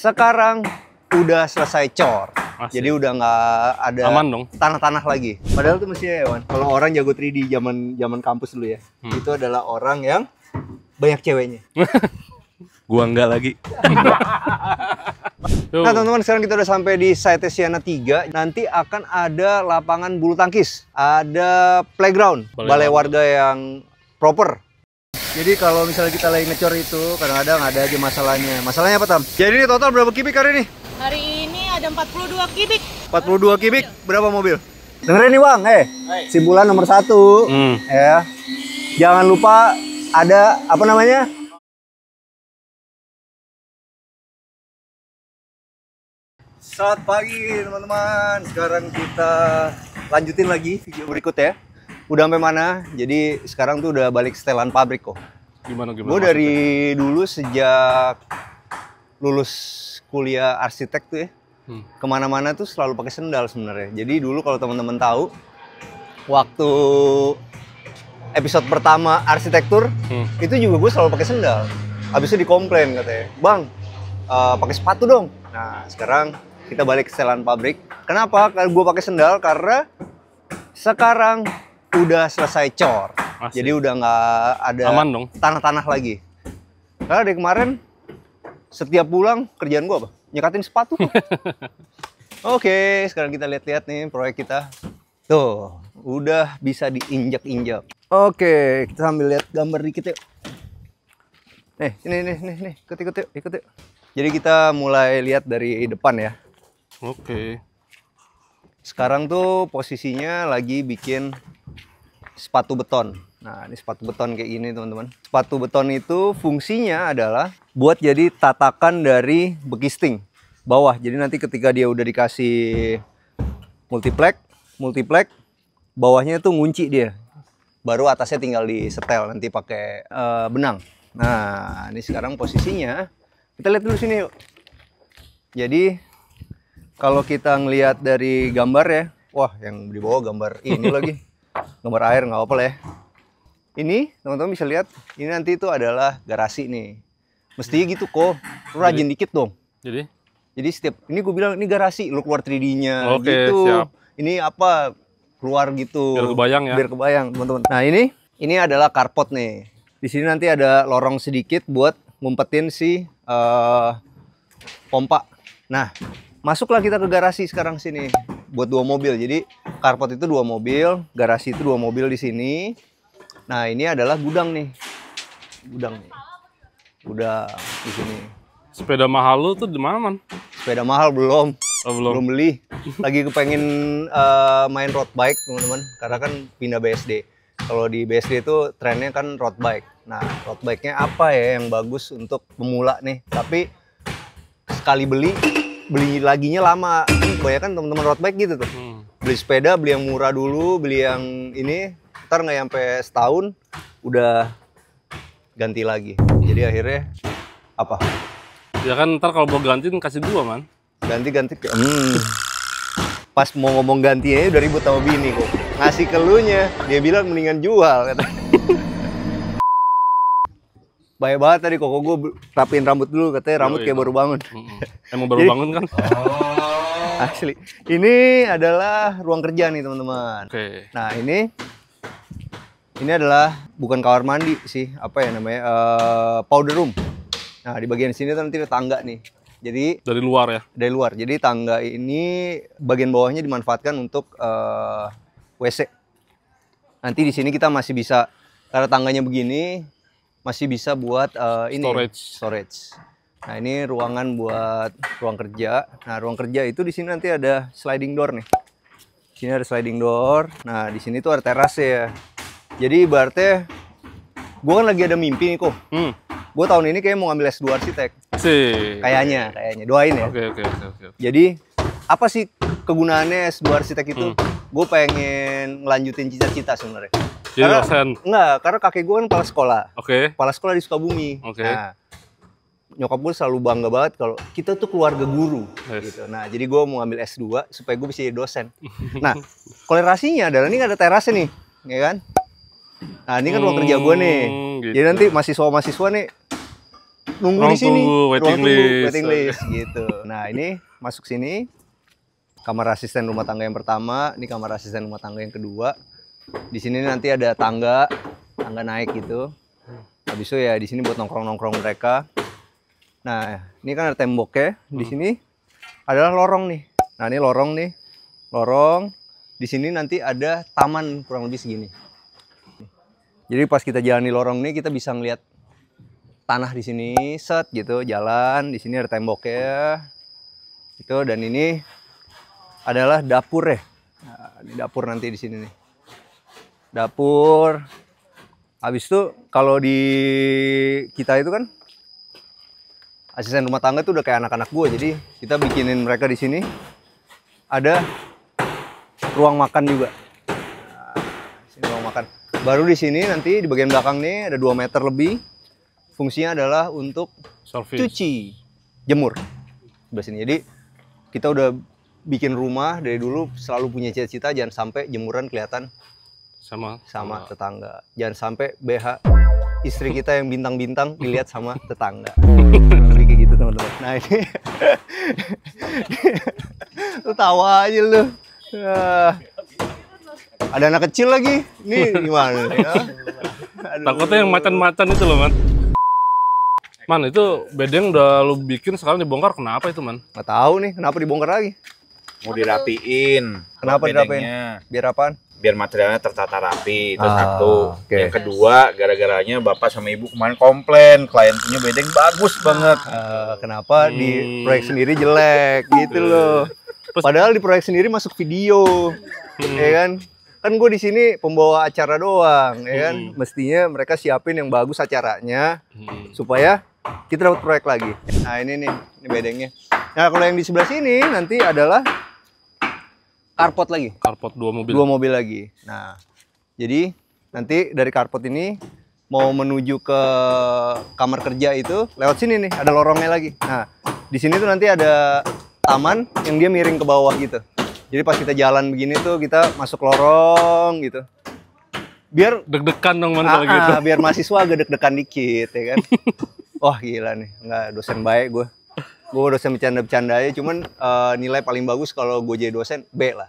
Sekarang udah selesai cor. Asik. Jadi udah nggak ada Aman dong. tanah-tanah lagi. Padahal tuh mestinya ya, Wan, kalau orang jago 3D zaman kampus dulu ya, itu adalah orang yang banyak ceweknya. Gua enggak lagi. Nah teman-teman, sekarang kita udah sampai di site Siana 3. Nanti akan ada lapangan bulu tangkis, ada playground, balai warga yang proper. Jadi kalau misalnya kita lagi ngecor itu, kadang-kadang ada aja masalahnya. Masalahnya apa, Tam? Jadi ini total berapa kubik hari ini? Hari ini ada 42 kubik. 42 kubik, berapa mobil? Dengerin nih Bang, si bulan nomor 1 ya. Jangan lupa ada apa namanya? Selamat pagi teman-teman. Sekarang kita lanjutin lagi video berikutnya. Udah sampai mana? Jadi sekarang tuh udah balik setelan pabrik kok. Gimana? Gue dari dulu sejak lulus kuliah arsitek tuh ya, kemana-mana tuh selalu pakai sendal sebenarnya. Jadi dulu kalau teman-teman tahu, waktu episode pertama arsitektur, itu juga gue selalu pakai sendal. Habis itu dikomplain katanya, Bang, pakai sepatu dong. Nah sekarang kita balik ke setelan pabrik. Kenapa? Karena gue pakai sendal karena sekarang udah selesai cor. Asik. Jadi udah nggak ada Aman dong. tanah-tanah lagi. Karena dari kemarin setiap pulang kerjaan gue apa? Nyekatin sepatu. Oke, sekarang kita lihat-lihat nih proyek kita. Tuh, udah bisa diinjak-injak. Oke, kita sambil lihat gambar dikit yuk. Nih, nih, ikut yuk. Jadi kita mulai lihat dari depan ya. Oke. Sekarang tuh posisinya lagi bikin sepatu beton. Nah, ini sepatu beton kayak gini teman-teman. Sepatu beton itu fungsinya adalah buat jadi tatakan dari bekisting bawah. Jadi nanti ketika dia udah dikasih multiplek, bawahnya itu ngunci dia. Baru atasnya tinggal disetel nanti pakai benang. Nah, ini sekarang posisinya. Kita lihat dulu sini yuk. Jadi kalau kita ngelihat dari gambar ya, wah yang di bawah gambar ini lagi. Gambar air nggak apa-apa lah ya. Ini teman-teman bisa lihat, ini nanti itu adalah garasi nih. Mestinya gitu kok, lu rajin dikit dong. Jadi setiap, ini gue bilang ini garasi, lu keluar 3D-nya gitu. Siap. Ini apa, keluar gitu. Biar kebayang ya. Biar kebayang teman-teman. Nah ini adalah carport nih. Di sini nanti ada lorong sedikit buat ngumpetin si pompa. Nah, masuklah kita ke garasi sekarang sini buat 2 mobil. Jadi carport itu 2 mobil, garasi itu 2 mobil di sini. Nah, ini adalah gudang nih. Gudang di sini. Sepeda mahal lu tuh di mana, Man? Sepeda mahal belum. Oh, belum. Beli. Lagi kepengen main road bike, teman-teman. Karena kan pindah BSD. Kalau di BSD itu trennya kan road bike. Nah, road bike-nya apa ya yang bagus untuk pemula nih? Tapi sekali beli laginya lama. Kebanyakan teman-teman road bike gitu tuh. Beli sepeda, beli yang murah dulu, beli yang ini, ntar nggak sampai setahun udah ganti lagi. Jadi akhirnya apa? Ya kan ntar kalau mau ganti kasih gua, Man. Ganti. Pas mau ngomong gantinya udah ribut sama bini kok. Ngasih ke elunya, dia bilang mendingan jual kata. Baik banget tadi kok gue rapiin rambut dulu, katanya rambut kayak baru bangun. Emang baru bangun kan? Asli. Ini adalah ruang kerja nih teman-teman. Oke. Nah ini adalah bukan kamar mandi sih, apa ya namanya, powder room. Nah di bagian sini nanti ada tangga nih. Jadi dari luar ya? Dari luar. Jadi tangga ini bagian bawahnya dimanfaatkan untuk WC. Nanti di sini kita masih bisa, karena tangganya begini, masih bisa buat ini storage. Nah ini ruangan buat ruang kerja. Nah ruang kerja itu di sini nanti ada sliding door nih. Di sini ada sliding door. Nah di sini tuh ada teras ya. Jadi ibaratnya gue kan lagi ada mimpi nih kok. Gue tahun ini kayak mau ngambil S2 arsitek. Kayaknya doain ya. Oke. Jadi apa sih kegunaannya S2 arsitek itu? Gue pengen ngelanjutin cita-cita sebenarnya. Jadi dosen? Enggak, karena kakek gue kan kepala sekolah. Oke. Kepala sekolah di Sukabumi. Oke. Nah, nyokap gue selalu bangga banget kalau kita tuh keluarga guru. Gitu. Nah, jadi gue mau ngambil S2 supaya gue bisa jadi dosen. Nah, kolerasinya adalah ini ada terasnya nih, ya kan? Nah, ini kan ruang kerja gue nih. Gitu. Jadi nanti mahasiswa-mahasiswa nih nunggu Ruang di sini. tunggu, waiting waiting list. list gitu. Nah, ini masuk sini. Kamar asisten rumah tangga yang pertama, ini kamar asisten rumah tangga yang kedua. Di sini nanti ada tangga naik gitu. Habis itu ya di sini buat nongkrong-nongkrong mereka. Nah, ini kan ada temboknya. Di sini adalah lorong nih. Nah, ini lorong nih. Lorong. Di sini nanti ada taman kurang lebih segini. Jadi pas kita jalan di lorong ini kita bisa ngeliat tanah di sini, set gitu, jalan. Di sini ada temboknya. Itu dan ini adalah dapur ya. Nah, ini dapur nanti di sini nih. Dapur. Habis itu kalau di kita itu kan asisten rumah tangga tuh udah kayak anak-anak gue. Jadi kita bikinin mereka di sini ada ruang makan juga. Nah, sini ruang makan. Baru di sini nanti di bagian belakang nih ada 2 meter lebih. Fungsinya adalah untuk Service. cuci, jemur. Sebelah sini. Jadi kita udah bikin rumah dari dulu selalu punya cita-cita jangan sampai jemuran kelihatan sama tetangga. Jangan sampai BH istri kita yang bintang-bintang dilihat sama tetangga. Lebih kayak gitu teman-teman. Nah ini lu tawa aja lu. Ada anak kecil lagi. Ini gimana nih? Takutnya yang macan-macan itu loh, Man. Man, itu bedeng udah lu bikin sekarang dibongkar, kenapa itu, Man? Nggak tahu nih kenapa dibongkar lagi. Mau dirapiin. Kenapa dirapiin? bedengnya. Biar apaan? Biar materialnya tertata rapi. Itu Ah, satu. oke. Yang kedua, gara-garanya bapak sama ibu kemarin komplain klien punya bedeng bagus banget. Kenapa di proyek sendiri jelek gitu loh. Padahal di proyek sendiri masuk video, ya kan? Kan gue di sini pembawa acara doang, ya kan? Mestinya mereka siapin yang bagus acaranya supaya kita dapat proyek lagi. Nah ini nih, ini bedengnya. Nah kalau yang di sebelah sini nanti adalah carport lagi. Carport 2 mobil. 2 mobil lagi. Nah, jadi nanti dari carport ini mau menuju ke kamar kerja itu lewat sini nih, ada lorongnya lagi. Nah, di sini tuh nanti ada taman yang dia miring ke bawah gitu. Jadi pas kita jalan begini tuh kita masuk lorong gitu. Biar Deg-degan dong, Man, kalau gitu. biar mahasiswa agak deg-degan dikit ya kan. Wah gila nih, nggak dosen baik gue. Gue dosen bercanda-bercanda aja, cuman nilai paling bagus kalau gue jadi dosen B lah.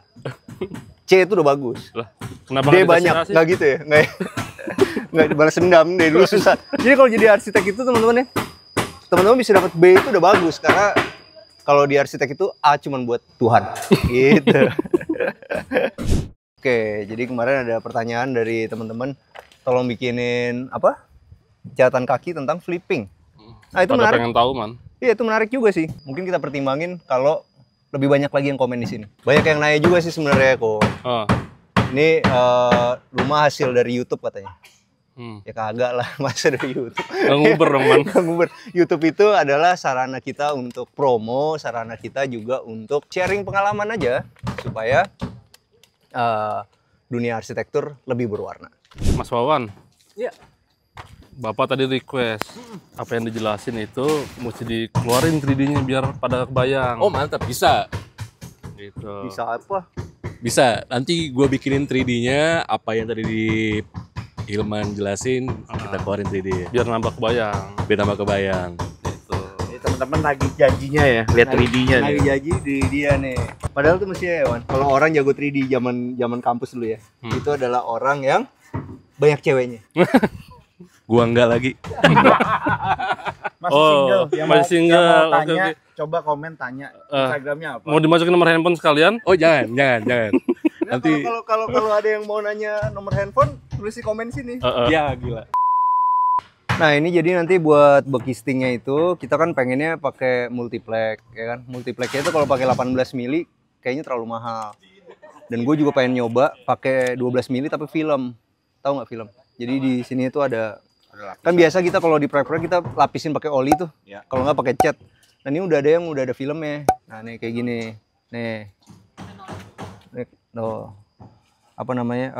C itu udah bagus. Lah, kenapa D nggak dikasih banyak, nasi? nggak gitu ya? Nggak, nggak balas dendam dari dulu susah. Jadi kalau jadi arsitek itu teman-teman ya, teman-teman bisa dapat B itu udah bagus karena kalau di arsitek itu A cuman buat Tuhan, gitu. Oke, jadi kemarin ada pertanyaan dari teman-teman, tolong bikinin apa? Catatan kaki tentang flipping. Nah itu Pada menarik. pengen tahu, Man. Iya itu menarik juga sih. Mungkin kita pertimbangin kalau lebih banyak lagi yang komen di sini. Banyak yang nanya juga sih sebenarnya kok. Oh. Ini rumah hasil dari YouTube katanya. Ya kagak lah, masa dari YouTube. Nggak nguber dong, Man. Nggak nguber. YouTube itu adalah sarana kita untuk promo, sarana kita juga untuk sharing pengalaman aja supaya dunia arsitektur lebih berwarna. Mas Wawan. Iya. Bapak tadi request apa yang dijelasin itu mesti dikeluarin 3D-nya biar pada kebayang. Oh mantap, bisa. Gitu. Bisa apa? Bisa, nanti gue bikinin 3D-nya, apa yang tadi di Hilman jelasin, kita keluarin 3D-nya. Biar nambah kebayang. Biar nambah kebayang. Gitu. Ini teman-teman lagi janjinya ya, lihat 3D-nya nih. Lagi janji di dia nih. Padahal tuh mesti ya, Wan. Kalau orang jago 3D zaman kampus dulu ya, itu adalah orang yang banyak ceweknya. Gua enggak lagi. Masih Oh, single. Yang masih mau, single. yang mau Oke, tanya, oke. coba komen tanya Instagramnya apa. Mau dimasukin nomor handphone sekalian? Oh jangan. Nanti Kalau ada yang mau nanya nomor handphone, tulis di komen sini. ya gila. Nah ini jadi nanti buat backcastingnya itu kita kan pengennya pakai multiplex, ya kan? Multiplexnya itu kalau pakai 18 mili kayaknya terlalu mahal. Dan gue juga pengen nyoba pakai 12 mili tapi film, tahu nggak film? Jadi di sini itu ada kan biasa kita kalau di proyek-proyek kita lapisin pakai oli tuh, Ya. kalau nggak pakai cat. Nah ini udah ada filmnya. Nah nih kayak gini, nih no apa namanya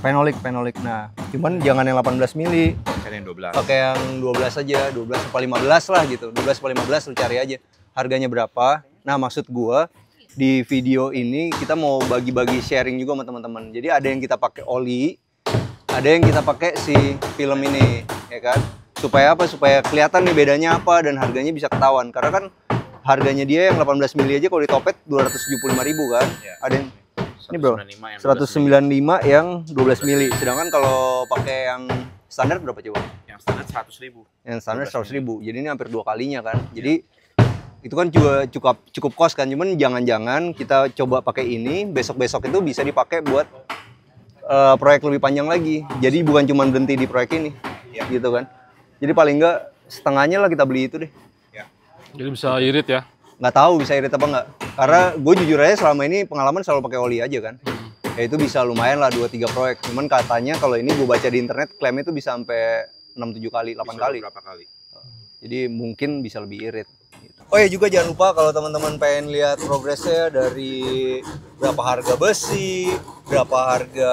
penolik. Nah cuman jangan yang 18 mili. Kan yang 12. Pakai yang 12 aja, 12 apa 15 lah gitu. 12 apa 15 lu cari aja. Harganya berapa? Nah, maksud gua di video ini kita mau bagi-bagi sharing juga sama teman-teman. Jadi ada yang kita pakai oli, ada yang kita pakai si film ini, ya kan? Supaya apa? Supaya kelihatan nih bedanya apa dan harganya bisa ketahuan. Karena kan harganya dia yang 18 mili aja kalau di Topet 275.000 kan. Ya. Ada yang ini bro, 195 yang 12 mili. 195 yang 12 mili. Sedangkan kalau pakai yang standar berapa coba? Yang standar 100.000. Yang standar 100.000. Jadi ini hampir 2 kalinya kan. Jadi itu kan juga cukup kos kan. Cuman jangan-jangan kita coba pakai ini, besok-besok itu bisa dipakai buat proyek lebih panjang lagi. Jadi bukan cuma berhenti di proyek ini. Ya. Gitu kan. Jadi paling enggak setengahnya lah kita beli itu deh. Jadi bisa irit ya. Nggak tahu bisa irit apa nggak. Karena gue jujur aja selama ini pengalaman selalu pakai oli aja kan. Ya itu bisa lumayan lah 2-3 proyek. Cuman katanya kalau ini gue baca di internet klaimnya itu bisa sampai 6-7 kali, 8 kali. Berapa kali? Jadi mungkin bisa lebih irit. Gitu. Oh ya juga jangan lupa kalau teman-teman pengen lihat progresnya dari berapa harga besi, berapa harga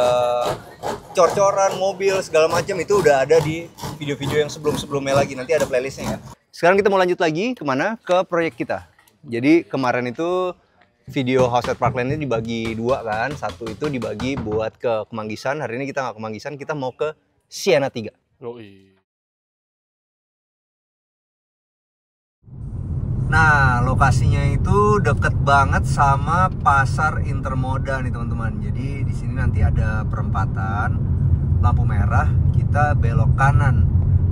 cor-coran mobil segala macam itu udah ada di video-video yang sebelum-sebelumnya lagi. Nanti ada playlistnya ya. Sekarang kita mau lanjut lagi kemana? Ke proyek kita. Jadi kemarin itu video House at Parkland ini dibagi 2 kan. Satu itu dibagi buat ke Kemanggisan. Hari ini kita nggak ke Kemanggisan, kita mau ke Siena 3. Yoi. Nah, lokasinya itu deket banget sama pasar Intermoda nih teman-teman. Jadi di sini nanti ada perempatan, lampu merah, kita belok kanan.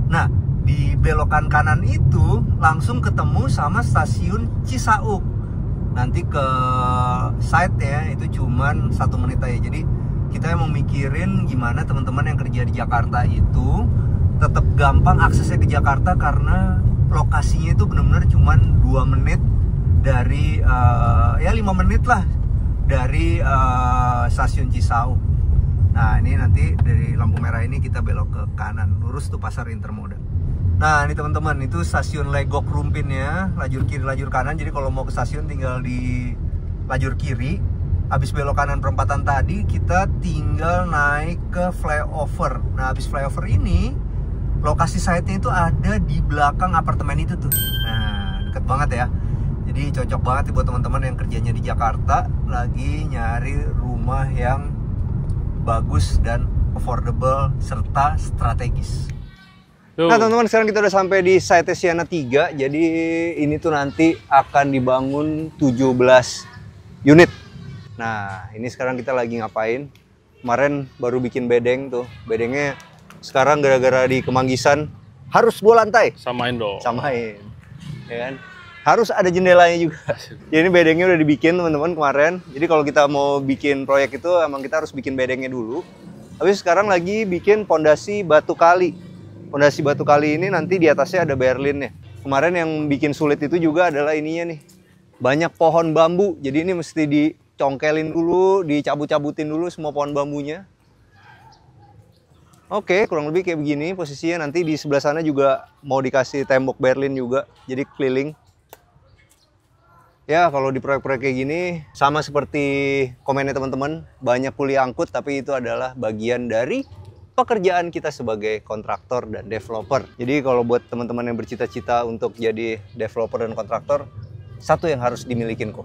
Nah, di belokan kanan itu langsung ketemu sama stasiun Cisauk. Nanti ke site-nya itu cuman 1 menit aja. Jadi kita emang mikirin gimana teman-teman yang kerja di Jakarta itu tetap gampang aksesnya ke Jakarta karena lokasinya itu benar-benar cuman 2 menit dari ya 5 menit lah dari stasiun Cisauk. Nah ini nanti dari lampu merah ini kita belok ke kanan, lurus tuh pasar Intermoda. Nah ini teman-teman, itu stasiun Legok Rumpinnya, lajur kiri lajur kanan. Jadi kalau mau ke stasiun tinggal di lajur kiri. Habis belok kanan perempatan tadi kita tinggal naik ke flyover. Nah habis flyover ini lokasi site-nya itu ada di belakang apartemen itu tuh. Nah deket banget ya. Jadi cocok banget buat teman-teman yang kerjanya di Jakarta lagi nyari rumah yang bagus dan affordable serta strategis. Nah teman-teman, sekarang kita udah sampai di site Siena 3. Jadi ini tuh nanti akan dibangun 17 unit. Nah ini sekarang kita lagi ngapain? Kemarin baru bikin bedeng tuh. Bedengnya sekarang gara-gara di Kemanggisan harus 2 lantai. Samain dong. Samain, ya kan? Harus ada jendelanya juga. Jadi ini bedengnya udah dibikin teman-teman kemarin. Jadi kalau kita mau bikin proyek itu emang kita harus bikin bedengnya dulu. Habis sekarang lagi bikin pondasi batu kali. Pondasi batu kali ini nanti di atasnya ada berlinnya. Kemarin yang bikin sulit itu juga adalah ininya nih. Banyak pohon bambu. Jadi ini mesti dicongkelin dulu, dicabut-cabutin dulu semua pohon bambunya. Oke, kurang lebih kayak begini posisinya. Nanti di sebelah sana juga mau dikasih tembok berlin juga. Jadi keliling. Ya, kalau di proyek-proyek kayak gini sama seperti komennya teman-teman, banyak kuliah angkut tapi itu adalah bagian dari pekerjaan kita sebagai kontraktor dan developer. Jadi kalau buat teman-teman yang bercita-cita untuk jadi developer dan kontraktor, satu yang harus dimilikin kok.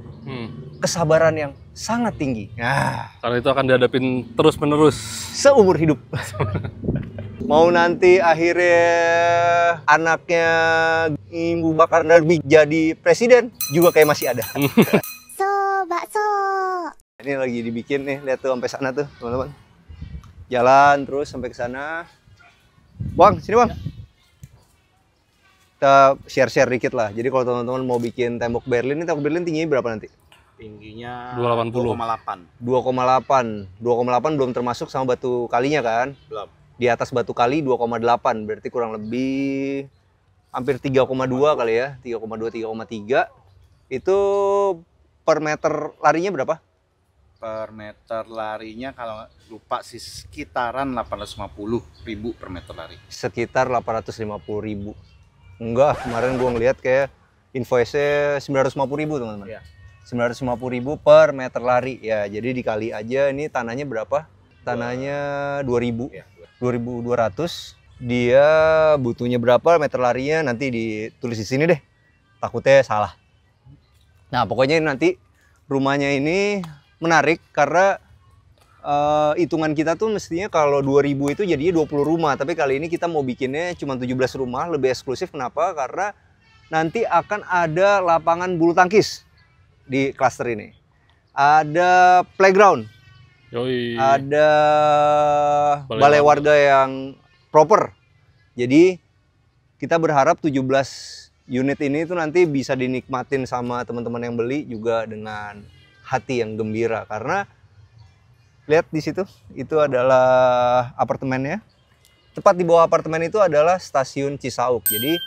Kesabaran yang sangat tinggi. Nah, Karena itu akan dihadapin terus-menerus. seumur hidup. Mau nanti akhirnya anaknya Ibu Bakar Darbi jadi presiden juga kayak masih ada. Bakso. Ini lagi dibikin nih, lihat tuh sampai sana tuh, teman-teman. Jalan terus sampai ke sana. Bang, sini Bang. Kita share-share dikit lah. Jadi kalau teman-teman mau bikin tembok berlin, ini tembok berlin tingginya berapa nanti? Tingginya 280. 2,8. 2,8 belum termasuk sama batu kalinya kan? Belum. Di atas batu kali 2,8, berarti kurang lebih hampir 3,2 kali ya. 3,2, 3,3. Itu per meter larinya berapa? Per meter larinya kalau lupa sih sekitaran 850.000 per meter lari. Sekitar 850.000. Enggak, kemarin gua ngeliat kayak invoice-nya 950.000 teman-teman. Iya. 950.000 per meter lari. Ya, jadi dikali aja ini tanahnya berapa? Tanahnya 2.000. Iya. 2.200. Dia butuhnya berapa meter larinya nanti ditulis di sini deh. Takutnya salah. Nah, pokoknya nanti rumahnya ini menarik karena hitungan kita tuh mestinya kalau 2000 itu jadinya 20 rumah, tapi kali ini kita mau bikinnya cuma 17 rumah, lebih eksklusif. Kenapa? Karena nanti akan ada lapangan bulu tangkis di klaster ini. Ada playground, Yoi. ada Balai balai warga yang proper. Jadi kita berharap 17 unit ini tuh nanti bisa dinikmatin sama teman-teman yang beli juga dengan hati yang gembira, karena lihat di situ, itu adalah apartemennya. Tepat di bawah apartemen itu adalah stasiun Cisauk. Jadi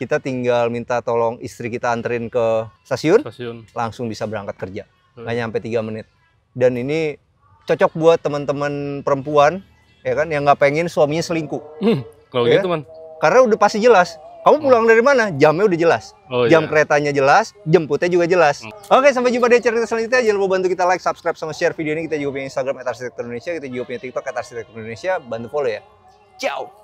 kita tinggal minta tolong istri kita anterin ke stasiun, langsung bisa berangkat kerja. Nggak nyampe 3 menit. Dan ini cocok buat teman-teman perempuan, ya kan, yang nggak pengen suaminya selingkuh. Kalau Ya. gitu man. Karena udah pasti jelas. Kamu pulang dari mana? Jamnya udah jelas. Oh, Jam iya. keretanya jelas, jemputnya juga jelas. Oke, sampai jumpa di cerita selanjutnya. Jangan lupa bantu kita like, subscribe, sama share video ini. Kita juga punya Instagram @arsitektur Indonesia, kita juga punya TikTok @arsitektur Indonesia. Bantu follow ya. Ciao.